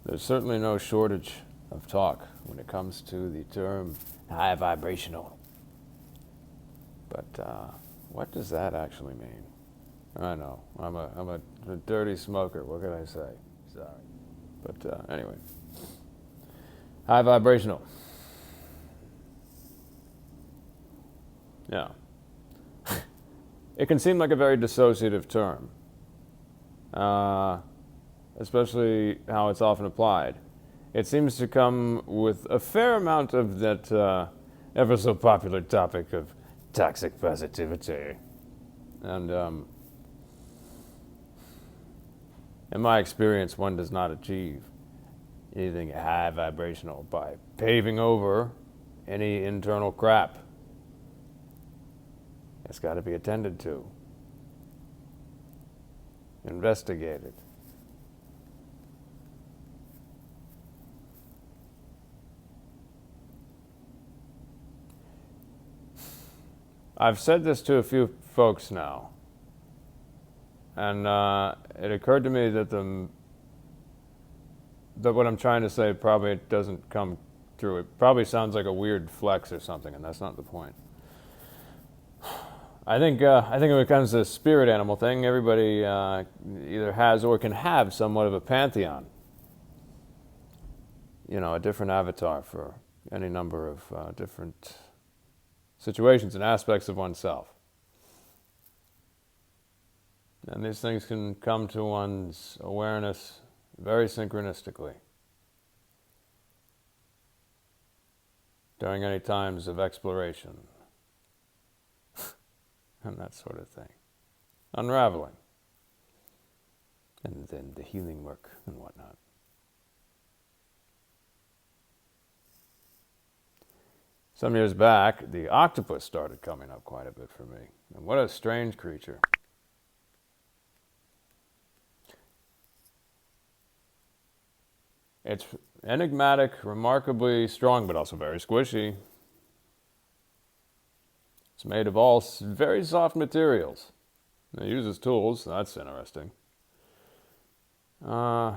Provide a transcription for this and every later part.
There's certainly no shortage of talk when it comes to the term high vibrational. But what does that actually mean? I know, I'm a dirty smoker, what can I say? Sorry. But anyway, high vibrational. Yeah. It can seem like a very dissociative term, especially how it's often applied. It seems to come with a fair amount of that ever so popular topic of toxic positivity. And in my experience, one does not achieve anything high vibrational by paving over any internal crap. It's got to be attended to, investigated. I've said this to a few folks now, and it occurred to me that what I'm trying to say probably doesn't come through. It probably sounds like a weird flex or something, and that's not the point. I think when it comes to the spirit animal thing, everybody either has or can have somewhat of a pantheon. You know, a different avatar for any number of different situations and aspects of oneself. And these things can come to one's awareness very synchronistically during any times of exploration and that sort of thing. Unraveling. And then the healing work and whatnot. Some years back, the octopus started coming up quite a bit for me. And what a strange creature. It's enigmatic, remarkably strong, but also very squishy. It's made of all very soft materials. It uses tools, so that's interesting. Anyway,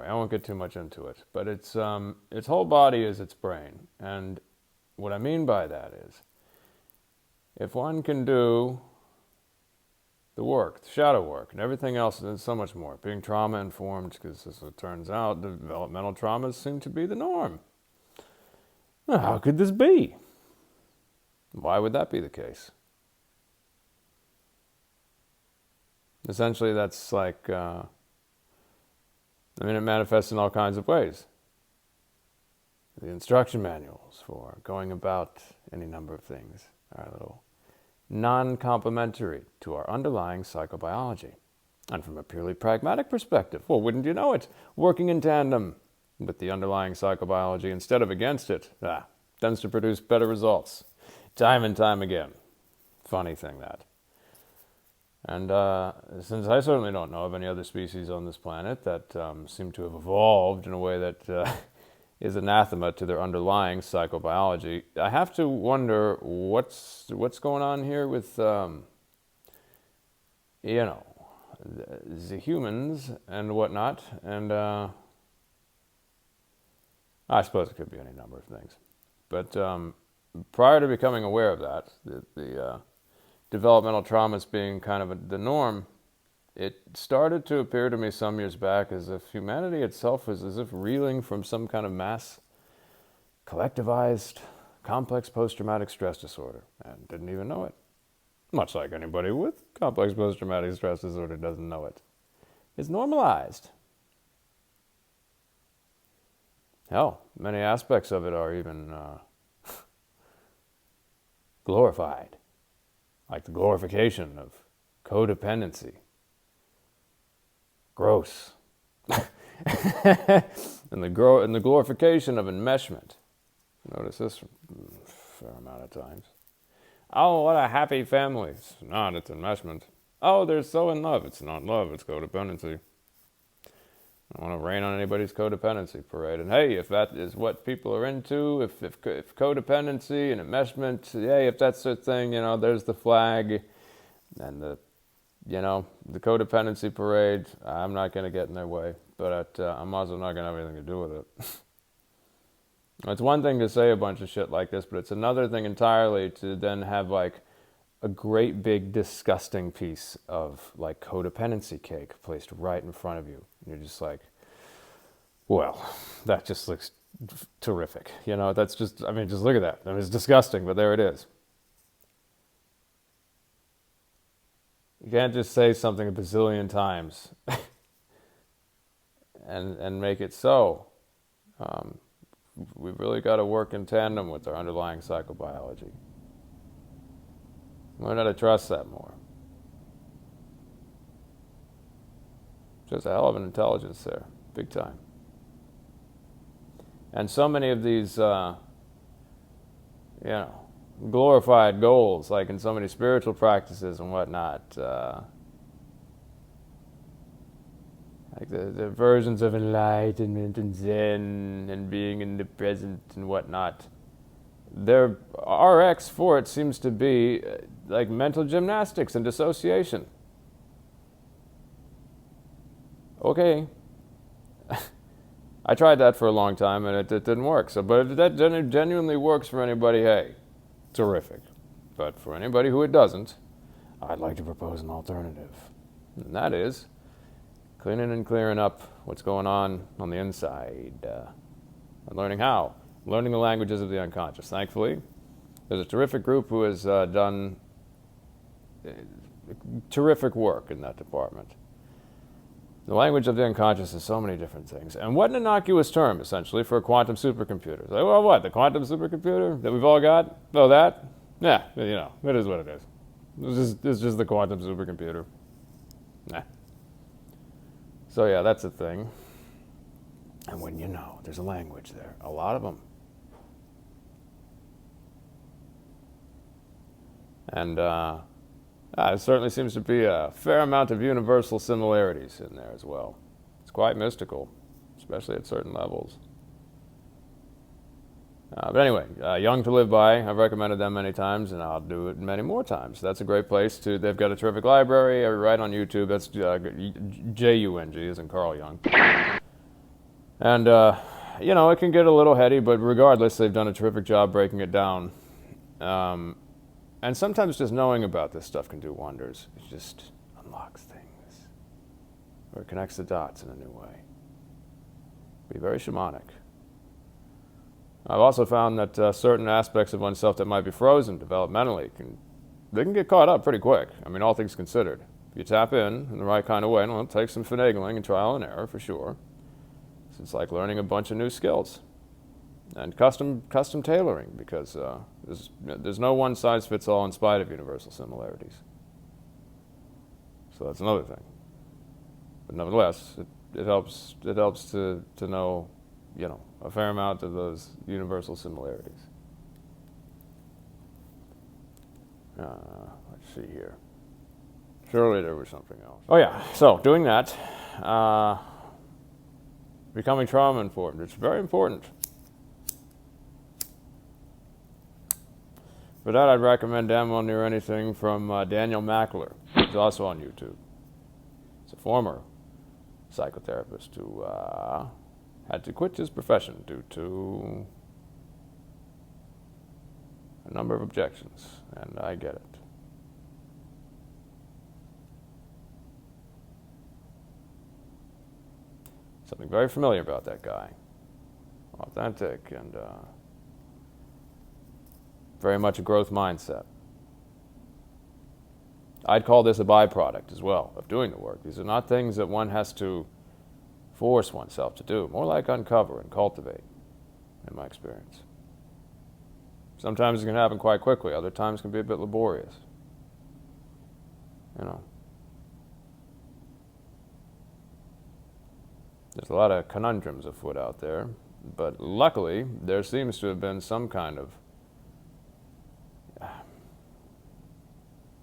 I won't get too much into it. But its whole body is its brain. And what I mean by that is, if one can do the work, the shadow work, and everything else, and so much more, being trauma-informed, because as it turns out, developmental traumas seem to be the norm. Well, how could this be? Why would that be the case? Essentially, that's like, it manifests in all kinds of ways. The instruction manuals for going about any number of things are a little non-complementary to our underlying psychobiology. And from a purely pragmatic perspective, well, wouldn't you know it, working in tandem with the underlying psychobiology instead of against it, tends to produce better results. Time and time again. Funny thing that. And since I certainly don't know of any other species on this planet that seem to have evolved in a way that is anathema to their underlying psychobiology, I have to wonder what's going on here with, the humans and whatnot. And I suppose it could be any number of things. But prior to becoming aware of that, the developmental traumas being kind of the norm, it started to appear to me some years back as if humanity itself was as if reeling from some kind of mass collectivized complex post-traumatic stress disorder and didn't even know it. Much like anybody with complex post-traumatic stress disorder doesn't know it. It's normalized. Hell, many aspects of it are even glorified, like the glorification of codependency. Gross. and the glorification of enmeshment. Notice this a fair amount of times. Oh, what a happy family. It's not, it's enmeshment. Oh, they're so in love. It's not love, it's codependency. I don't want to rain on anybody's codependency parade. And hey, if that is what people are into, if codependency and enmeshment, hey, if that's their thing, there's the flag and the the codependency parade, I'm not going to get in their way, but I'm also not going to have anything to do with it. It's one thing to say a bunch of shit like this, but it's another thing entirely to then have like a great big disgusting piece of like codependency cake placed right in front of you. And you're just like, well, that just looks terrific. That's just, just look at that. It's disgusting, but there it is. You can't just say something a bazillion times and make it so. We've really got to work in tandem with our underlying psychobiology. Learn how to trust that more. There's a hell of an intelligence there, big time. And so many of these, glorified goals, like in so many spiritual practices and whatnot, like the versions of enlightenment and Zen and being in the present and whatnot, their RX for it seems to be like mental gymnastics and dissociation. Okay. I tried that for a long time and it didn't work. But if that genuinely works for anybody, hey, terrific. But for anybody who it doesn't, I'd like to propose an alternative. And that is cleaning and clearing up what's going on the inside. And learning how. Learning the languages of the unconscious. Thankfully, there's a terrific group who has done terrific work in that department. The language of the unconscious is so many different things. And what an innocuous term, essentially, for a quantum supercomputer. Like, well, what, the quantum supercomputer that we've all got? Oh, that? Yeah, it is what it is. It's just the quantum supercomputer. Nah. So yeah, that's a thing. And when there's a language there. A lot of them. And there certainly seems to be a fair amount of universal similarities in there as well. It's quite mystical, especially at certain levels. But anyway, Young to Live By, I've recommended them many times, and I'll do it many more times. That's a great place to. They've got a terrific library right on YouTube. That's Jung, as in Carl Jung. And, it can get a little heady, but regardless, they've done a terrific job breaking it down. And sometimes just knowing about this stuff can do wonders. It just unlocks things. Or it connects the dots in a new way. Be very shamanic. I've also found that certain aspects of oneself that might be frozen developmentally can get caught up pretty quick. All things considered. If you tap in the right kind of way, and it'll take some finagling and trial and error for sure. So it's like learning a bunch of new skills. And custom tailoring, because there's no one size fits all in spite of universal similarities. So that's another thing. But nevertheless, it helps to know, a fair amount of those universal similarities. Let's see here. Surely there was something else. Oh yeah, so doing that, becoming trauma informed. It's very important. For that, I'd recommend Damn Near Anything from Daniel Mackler. He's also on YouTube. He's a former psychotherapist who had to quit his profession due to a number of objections, and I get it. Something very familiar about that guy. Authentic and very much a growth mindset. I'd call this a byproduct as well of doing the work. These are not things that one has to force oneself to do. More like uncover and cultivate, in my experience. Sometimes it can happen quite quickly. Other times it can be a bit laborious. There's a lot of conundrums afoot out there. But luckily, there seems to have been some kind of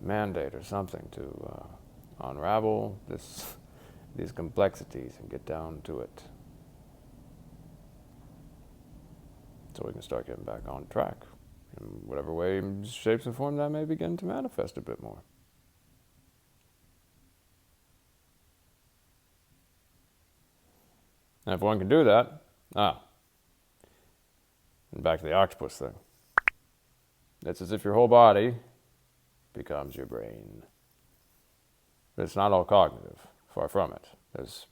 mandate or something to unravel these complexities and get down to it, so we can start getting back on track in whatever way, shapes, and form that may begin to manifest a bit more. And if one can do that, and back to the octopus thing. It's as if your whole body becomes your brain. But it's not all cognitive, far from it. There's,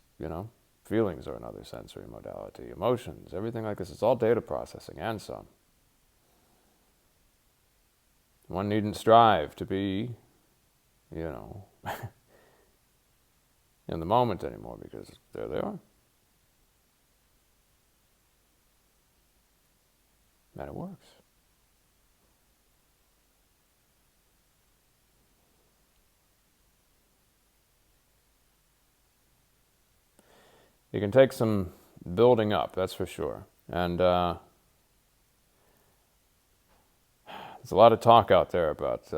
feelings are another sensory modality, emotions, everything like this. It's all data processing and some. One needn't strive to be, in the moment anymore, because there they are. And it works. You can take some building up, that's for sure. And there's a lot of talk out there about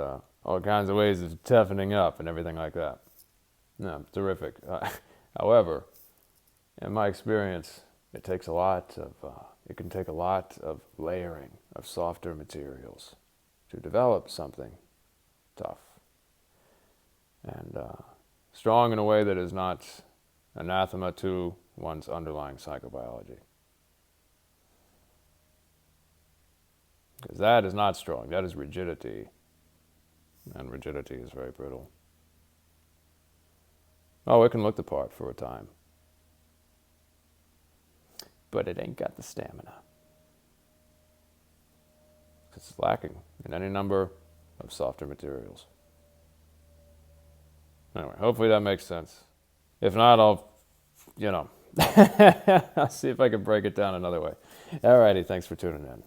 all kinds of ways of toughening up and everything like that. No, terrific. However, in my experience, it can take a lot of layering of softer materials to develop something tough and strong in a way that is not anathema to one's underlying psychobiology. Because that is not strong, that is rigidity. And rigidity is very brittle. Oh, it can look the part for a time. But it ain't got the stamina. It's lacking in any number of softer materials. Anyway, hopefully that makes sense. If not, I'll see if I can break it down another way. Alrighty, thanks for tuning in.